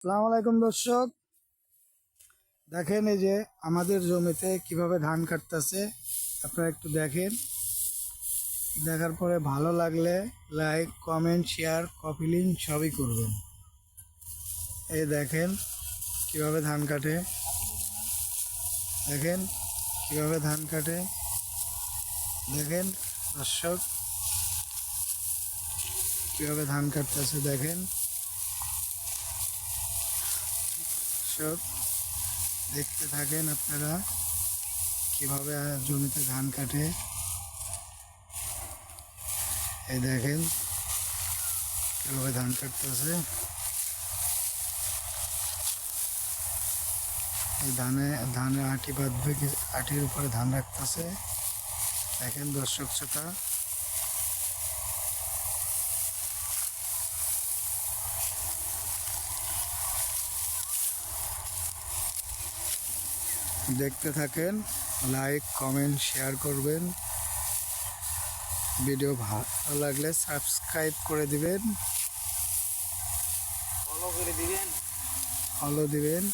আসসালামু আলাইকুম দর্শক, দেখেন এই যে আমাদের জমিতে কিভাবে ধান কাটতেছে। আপনারা একটু দেখেন, দেখার পরে ভালো লাগলে like, comment, share, copy link সবই করবেন। এই দেখেন কিভাবে ধান কাটে, দেখেন কিভাবে ধান কাটে, দেখেন দর্শক কিভাবে ধান কাটতেছে। দেখেন দর্শক, দেখতে থাকেন আপনারা কিভাবে জমিতে ধান কাটে। এই দেখেন কিভাবে ধান কাটতেছে। এই ধানের আটি বাঁধবে, আটির উপরে ধান রাখতেছে। দেখেন দর্শক শ্রোতা, দেখতে থাকেন, লাইক, কমেন্ট, শেয়ার করবেন। ভিডিও ভালো লাগলে সাবস্ক্রাইব করে দিবেন, ফলো করে দিবেন। ফলো দিবেন।